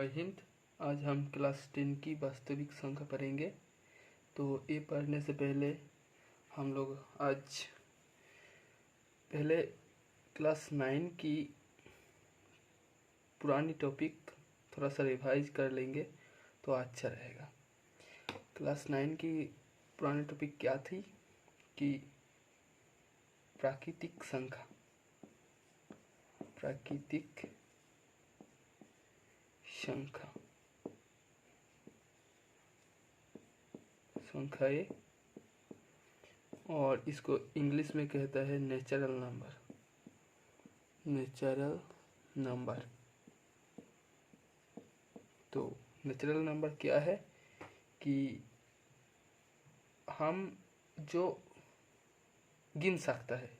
जय हिंद। आज हम क्लास 10 की वास्तविक संख्या पढ़ेंगे। तो ये पढ़ने से पहले हम लोग आज पहले क्लास 9 की पुरानी टॉपिक थोड़ा सा रिवाइज कर लेंगे तो अच्छा रहेगा। क्लास 9 की पुरानी टॉपिक क्या थी कि प्राकृतिक संख्या, प्राकृतिक संख्या, संख्याएं, और इसको इंग्लिश में कहता है नेचुरल नंबर, नेचुरल नंबर। तो नेचुरल नंबर क्या है कि हम जो गिन सकता है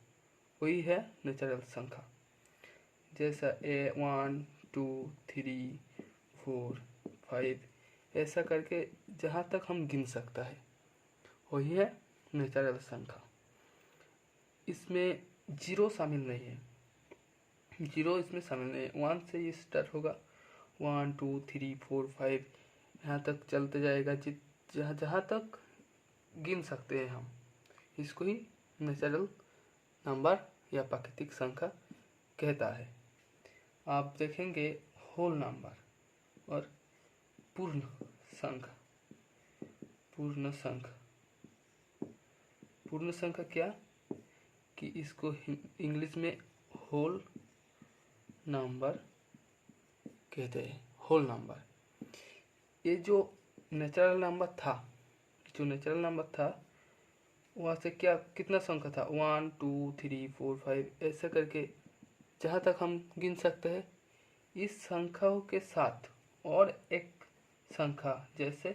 वही है नेचुरल संख्या। जैसा 1 2 3 4 5 ऐसा करके जहाँ तक हम गिन सकता है वही है नेचुरल संख्या। इसमें जीरो शामिल नहीं है, जीरो इसमें शामिल नहीं है। 1 से ये स्टार्ट होगा, 1 2 3 4 5 यहाँ तक चलते जाएगा। जहाँ जहाँ तक गिन सकते हैं हम, इसको ही नेचुरल नंबर या प्राकृतिक संख्या कहता है। आप देखेंगे होल नंबर और पूर्ण संख्या। पूर्ण संख्या, पूर्ण संख्या क्या कि इसको इंग्लिश में होल नंबर कहते हैं, होल नंबर। ये जो नेचुरल नंबर था, जो नेचुरल नंबर था वहाँ से क्या कितना संख्या था, 1 2 3 4 5 ऐसा करके जहाँ तक हम गिन सकते हैं। इस संख्याओं के साथ और एक संख्या जैसे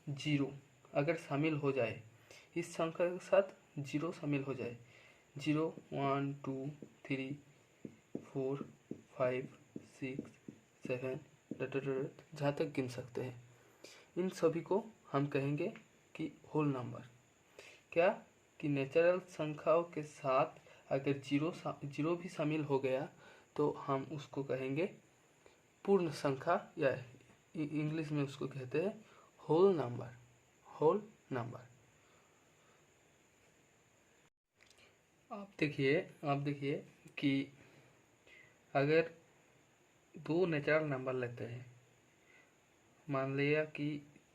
जीरो अगर शामिल हो जाए, इस संख्या के साथ जीरो शामिल हो जाए, 0 1 2 3 4 5 6 7 जहाँ तक गिन सकते हैं, इन सभी को हम कहेंगे कि होल नंबर। क्या कि नेचुरल संख्याओं के साथ अगर जीरो भी शामिल हो गया तो हम उसको कहेंगे पूर्ण संख्या, या इंग्लिश में उसको कहते हैं होल नंबर, होल नंबर। आप देखिए कि अगर दो नेचुरल नंबर लेते हैं, मान लिया कि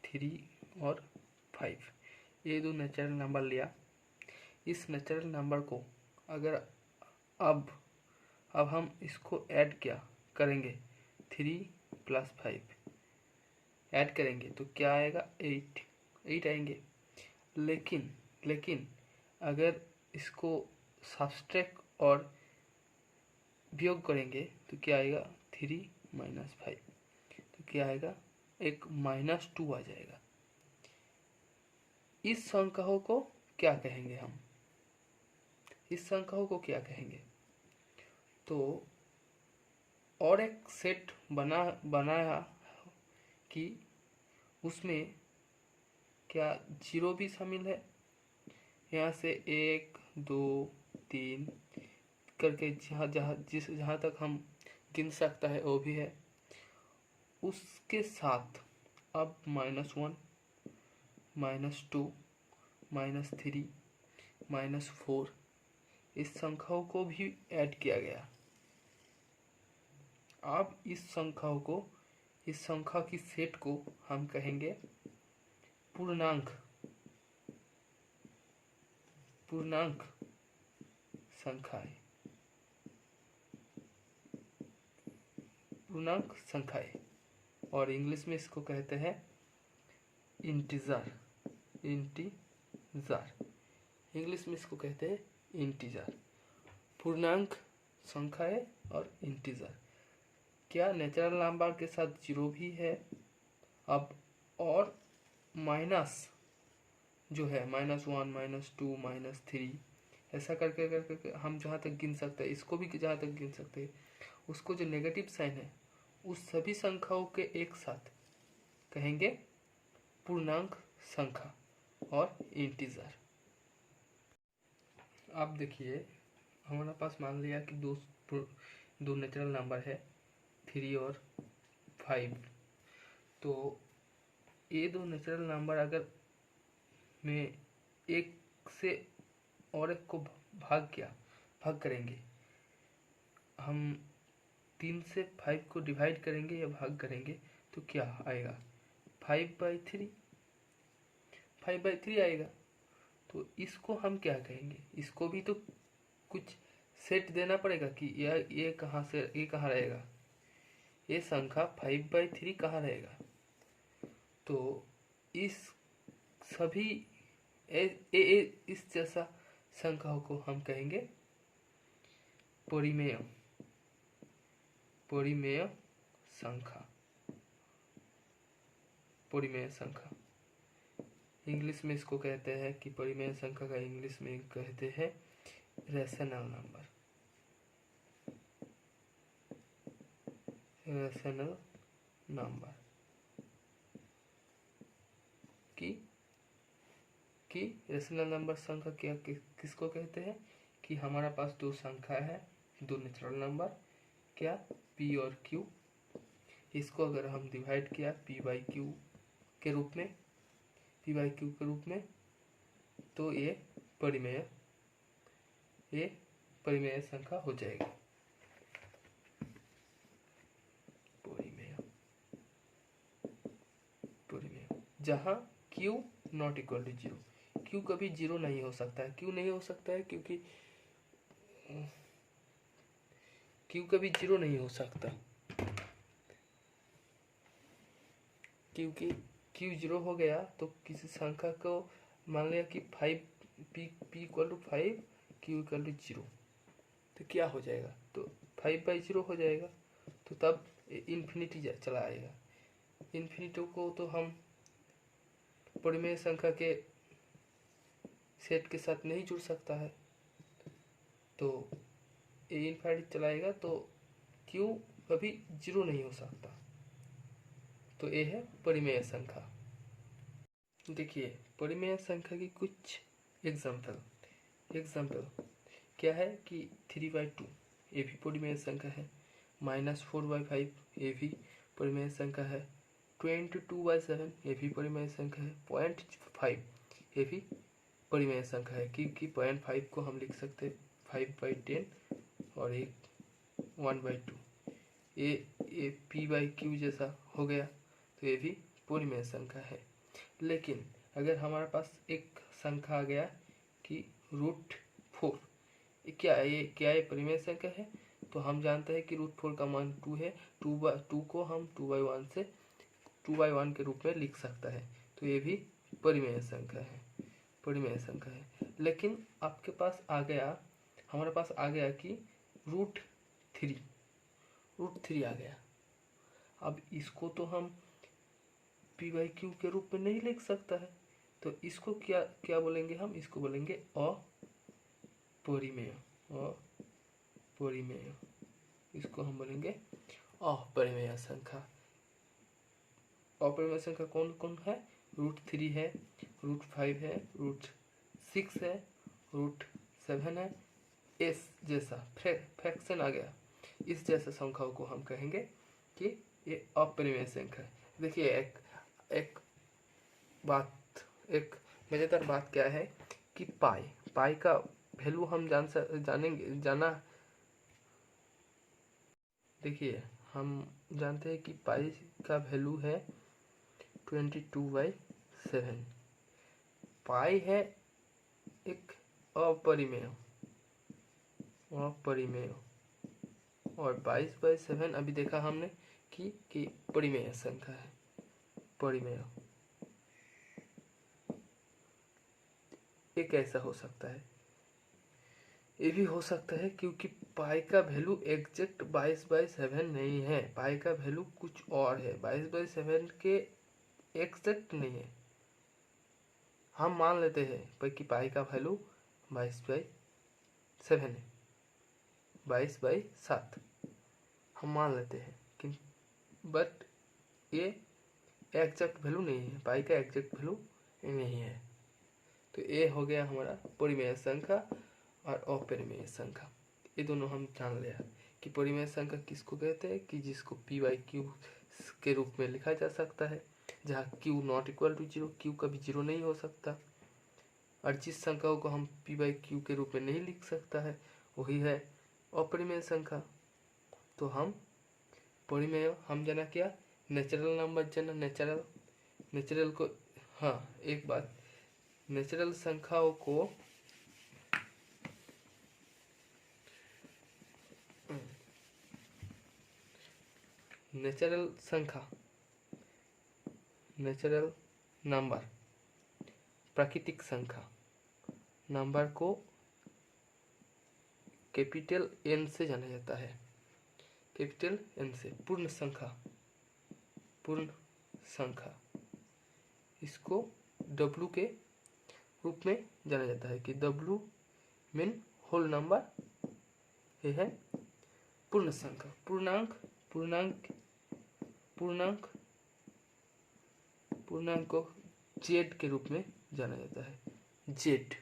3 और 5, ये दो नेचुरल नंबर लिया। इस नेचुरल नंबर को अगर अब हम इसको ऐड करेंगे, 3 + 5 ऐड करेंगे तो क्या आएगा, 8 आएंगे। लेकिन अगर इसको सब्सट्रैक्ट और वियोग करेंगे तो क्या आएगा, 3 - 5 तो क्या आएगा, एक -2 आ जाएगा। इस संख्याओं को क्या कहेंगे हम, इस संख्याओं को क्या कहेंगे? तो और एक सेट बनाया कि उसमें क्या जीरो भी शामिल है। यहाँ से 1 2 3 करके जहाँ तक हम गिन सकता है वो भी है। उसके साथ अब -1 -2 -3 -4 इस संख्याओं को भी ऐड किया गया। अब इस संख्या की सेट को हम कहेंगे पूर्णांक, पूर्णांक संख्याएं, पूर्णांक संख्याएं। और इंग्लिश में इसको कहते हैं इंटीजर, इंटीजर। इंग्लिश में इसको कहते हैं इंटीजर, पूर्णांक संख्याएं और इंटीजर। क्या नेचुरल नंबर के साथ जीरो भी है अब, और माइनस जो है -1 -2 -3 ऐसा करके हम जहाँ तक गिन सकते हैं, इसको भी जहाँ तक गिन सकते हैं, उसको जो नेगेटिव साइन है उस सभी संख्याओं के एक साथ कहेंगे पूर्णांक संख्या और इंटीजर। आप देखिए हमारे पास मान लिया कि दो नेचुरल नंबर है, 3 और 5। तो ये दो नेचुरल नंबर अगर में एक से और एक को भाग करेंगे, हम 3 से 5 को डिवाइड करेंगे या भाग करेंगे तो क्या आएगा? 5/3 आएगा। तो इसको हम क्या कहेंगे? इसको भी तो कुछ सेट देना पड़ेगा कि ये कहाँ रहेगा, ये संख्या 5/3 कहाँ रहेगा। तो इस सभी इस जैसा संख्याओं को हम कहेंगे परिमेय संख्या। इंग्लिश में इसको कहते हैं कि परिमेय संख्या का इंग्लिश में कहते हैं रैशनल नंबर कि रैशनल नंबर संख्या क्या किसको कहते हैं? कि हमारा पास दो संख्या है, दो नेचुरल नंबर, क्या p और q। इसको अगर हम डिवाइड किया p/q के रूप में, तो ये परिमेय संख्या हो जाएगी। परिमेय जहाँ q not equal to 0। q कभी 0 नहीं हो सकता है। क्यों नहीं हो सकता है? क्योंकि q कभी 0 नहीं हो सकता, क्योंकि q 0 हो गया तो किसी संख्या को मान लिया कि 5 q = 0, तो क्या हो जाएगा? तो 5/0 हो जाएगा। तो तब इन्फिनिटी चला आएगा। इन्फिनिटी को तो हम परिमेय संख्या के सेट के साथ नहीं जुड़ सकता है, तो ये इन्फिनिटी चलाएगा, तो q कभी 0 नहीं हो सकता। तो ये है परिमेय संख्या। देखिए परिमेय संख्या की कुछ एग्जाम्पल क्या है कि 3/2 ये भी परिमेय संख्या है, -4/5 ये भी परिमेय संख्या है, 22/7 ये भी परिमेय संख्या है, 0.5 ये भी परिमेय संख्या है, क्योंकि 0.5 को हम लिख सकते हैं 5/10 और एक 1/2। ये p/q जैसा हो गया, तो ये भी परिमेय संख्या है। लेकिन अगर हमारे पास एक संख्या आ गया कि √4, क्या ये परिमेय संख्या है? तो हम जानते हैं कि √4 का मान 2 है। 2 को हम 2/1 से 2/1 के रूप में लिख सकता है, तो ये भी परिमेय संख्या है। लेकिन आपके पास हमारे पास आ गया कि √3 आ गया। अब इसको तो हम p/q के रूप में नहीं लिख सकता है, तो इसको क्या बोलेंगे? हम इसको बोलेंगे अपरिमेय। इसको हम बोलेंगे अपरिमेय संख्या। अपरिमेय संख्या कौन कौन है? √3 है, √5 है, √6 है, √7 है। इस जैसा फ्रैक्शन आ गया, इस जैसा संख्याओं को हम कहेंगे कि ये अपरिमेय संख्या है। देखिए एक मजेदार बात क्या है कि पाई का वैल्यू हम जाना। देखिए हम जानते हैं कि पाई का वैल्यू है 22/7। पाई है एक अपरिमेय और 22/7 अभी देखा हमने कि परिमेय संख्या है। परिमेय ये कैसा हो सकता है? ये भी हो सकता है क्योंकि पाई का वैल्यू एग्जैक्ट 22/7 नहीं है, पाई का वैल्यू कुछ और है, 22/7 के एग्जैक्ट नहीं है। हम मान लेते हैं कि पाई का वैल्यू 22/7 है, 22/7 हम मान लेते हैं, बट ये एग्जैक्ट वैल्यू नहीं है, पाई का एग्जैक्ट वैल्यू नहीं है। तो ये हो गया हमारा परिमेय संख्या और अपरिमेय संख्या। ये दोनों हम जान लिया कि परिमेय संख्या किसको कहते हैं? कि जिसको p/q के रूप में लिखा जा सकता है, जहाँ q not equal to 0, q कभी 0 नहीं हो सकता। और जिस संख्याओं को हम p बाई क्यू के रूप में नहीं लिख सकता है वही है अपरिमेय संख्या। तो हम परिमेय हम जाना क्या, नेचुरल नंबर जाना, नेचुरल को, हाँ एक बात, नेचुरल संख्याओं को नेचुरल संख्या, नेचुरल नंबर, प्राकृतिक संख्या नंबर को कैपिटल एन से जाना जाता है, कैपिटल एन से। पूर्ण संख्या इसको W के रूप में जाना जाता है कि W मीन होल नंबर, ये है पूर्ण संख्या। पूर्णांक को Z के रूप में जाना जाता है, Z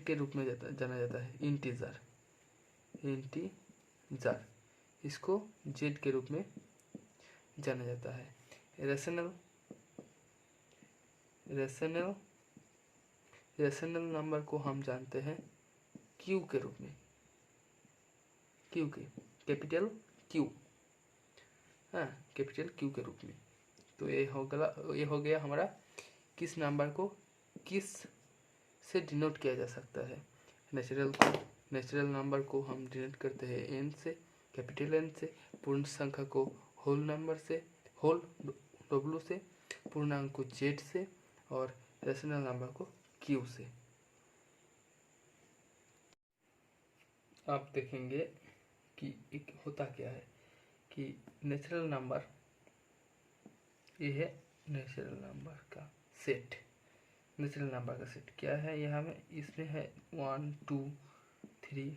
के रूप में जाना जाता है, इंटीजर, इसको Z के रूप में जाना जाता है। रेशनल नंबर को हम जानते हैं Q के रूप में, कैपिटल Q, हाँ कैपिटल Q के रूप में। तो ये हो गया हमारा किस नंबर को किस से डिनोट किया जा सकता है। नेचुरल नंबर को हम डिनोट करते हैं n से, कैपिटल N से। पूर्ण संख्या को होल नंबर से, होल W से। पूर्णांक को Z से और रेशनल नंबर को Q से। आप देखेंगे कि एक होता क्या है कि नेचुरल नंबर, ये है नेचुरल नंबर का सेट। नेचुरल नंबर का सेट क्या है, यहाँ में इसमें है 1 2 3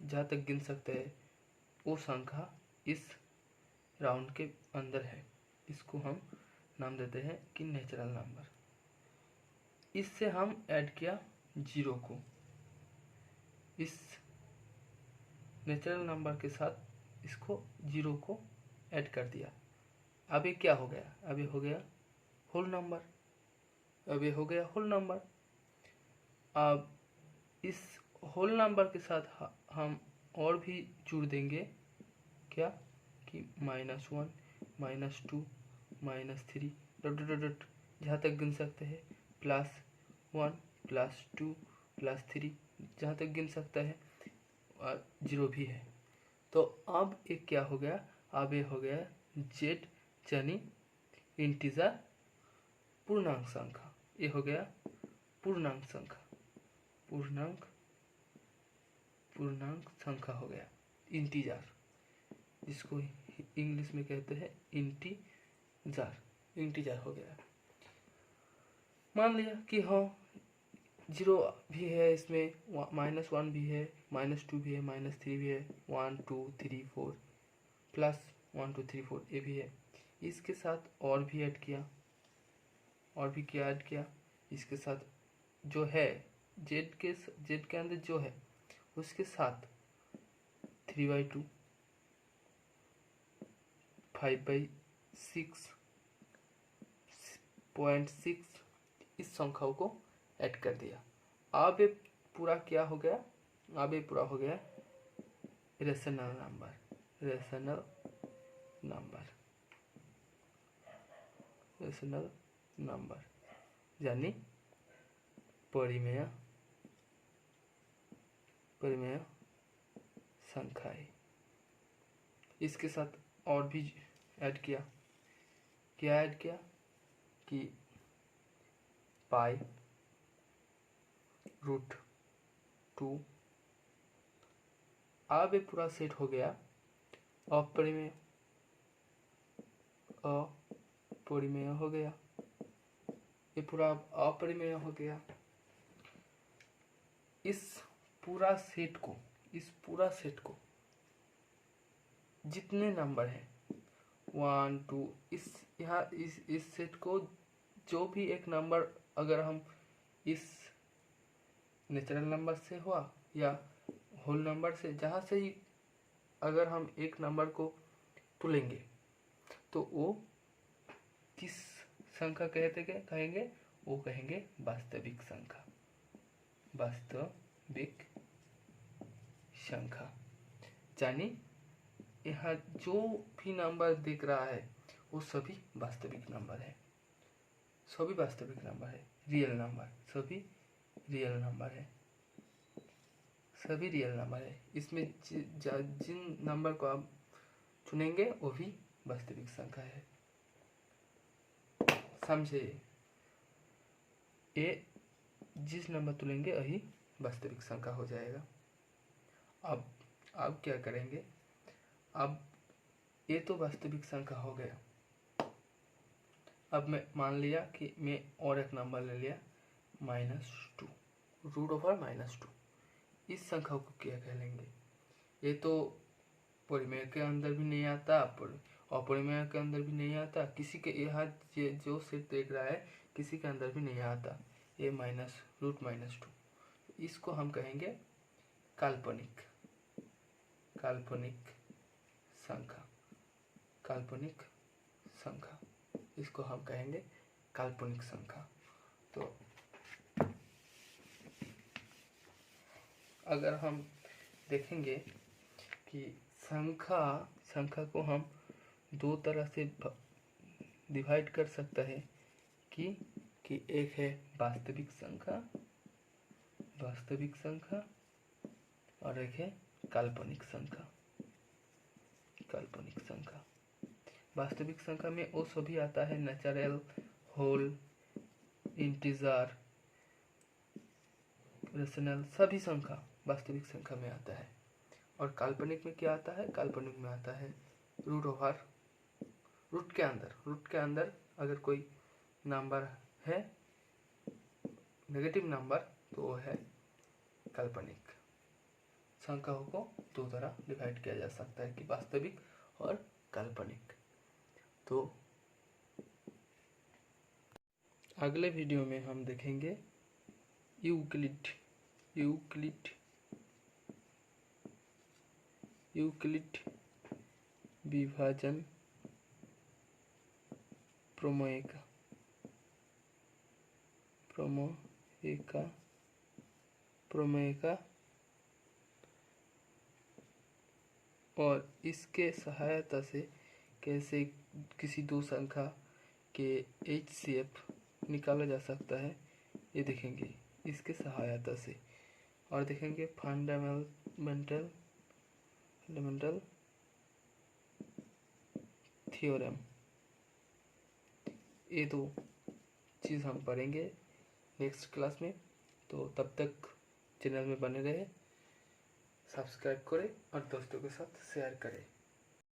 जहाँ तक गिन सकते हैं वो संख्या इस राउंड के अंदर है। इसको हम नाम देते हैं कि नेचुरल नंबर। इससे हम ऐड किया 0 को, इस नेचुरल नंबर के साथ इसको 0 को ऐड कर दिया। अब ये क्या हो गया, अब ये हो गया होल नंबर। अब इस होल नंबर के साथ हम और भी जुड़ देंगे क्या कि -1 -2 -3 जहाँ तक गिन सकते हैं, +1 +2 +3 जहाँ तक गिन सकता है, और 0 भी है। तो अब एक क्या हो गया, अब ये हो गया Z यानी इंटीजर पूर्णांक संख्या। ये हो गया पूर्णांक संख्या हो गया, इंटीजर, जिसको इंग्लिश में कहते हैं इंटीजर हो गया। मान लिया कि हाँ 0 भी है इसमें, -1 भी है, -2 भी है, -3 भी है, 1 2 3 4 +1 2 3 4 ये भी है। इसके साथ और भी ऐड किया, इसके साथ जो है Z के अंदर जो है उसके साथ 3/2 5/6.6 इस संख्याओं को ऐड कर दिया। अब ये पूरा क्या हो गया, अब ये पूरा हो गया रेशनल नंबर यानी परिमेय संख्याएं। इसके साथ और भी ऐड किया, क्या ऐड किया कि π√2। अब ये पूरा सेट हो गया अपरिमेय हो गया, ये पूरा अपरिमेय हो गया। इस पूरा सेट को जितने नंबर है 1 2 इस सेट को जो भी एक नंबर, अगर हम इस नेचुरल नंबर से हुआ या होल नंबर से, जहाँ से ही अगर हम एक नंबर को तुलेंगे तो वो किस संख्या कहेंगे? वो कहेंगे वास्तविक संख्या। वास्तविक संख्या यानी यहाँ जो भी नंबर दिख रहा है वो सभी वास्तविक नंबर है, सभी वास्तविक नंबर है, रियल नंबर, सभी रियल नंबर है, सभी रियल नंबर है। इसमें जिन नंबर को आप चुनेंगे वो भी वास्तविक संख्या है। समझे? ये जिस नंबर चुनेंगे वही वास्तविक संख्या हो जाएगा। अब क्या करेंगे? अब ये तो वास्तविक संख्या हो गया। अब मैं मान लिया कि मैं और एक नंबर ले लिया -2, √-2। इस संख्या को क्या कह लेंगे? ये तो परिमेय के अंदर भी नहीं आता, अपरिमेय के अंदर भी नहीं आता, किसी के यहाँ जो सेट देख रहा है किसी के अंदर भी नहीं आता, ये -√-2। इसको हम कहेंगे काल्पनिक संख्या। काल्पनिक संख्या, इसको हम कहेंगे काल्पनिक संख्या। तो अगर हम देखेंगे कि संख्या को हम दो तरह से डिवाइड कर सकता है कि एक है वास्तविक संख्या और एक है काल्पनिक संख्या। वास्तविक संख्या में वो सभी आता है, नेचुरल, होल, इंटीजर, रेशनल, सभी संख्या वास्तविक संख्या में आता है। और काल्पनिक में क्या आता है? काल्पनिक में आता है रूट के अंदर अगर कोई नंबर है नेगेटिव नंबर तो वो है काल्पनिक। संख्याओं को दो तरह डिवाइड किया जा सकता है कि वास्तविक और काल्पनिक। तो अगले वीडियो में हम देखेंगे यूक्लिड विभाजन प्रमेय का और इसके सहायता से कैसे किसी दो संख्या के HCF निकाला जा सकता है ये देखेंगे इसके सहायता से। और देखेंगे फंडामेंटल थ्योरम। ये दो चीज़ हम पढ़ेंगे नेक्स्ट क्लास में। तो तब तक चैनल में बने रहे, सब्सक्राइब करें और दोस्तों के साथ शेयर करें।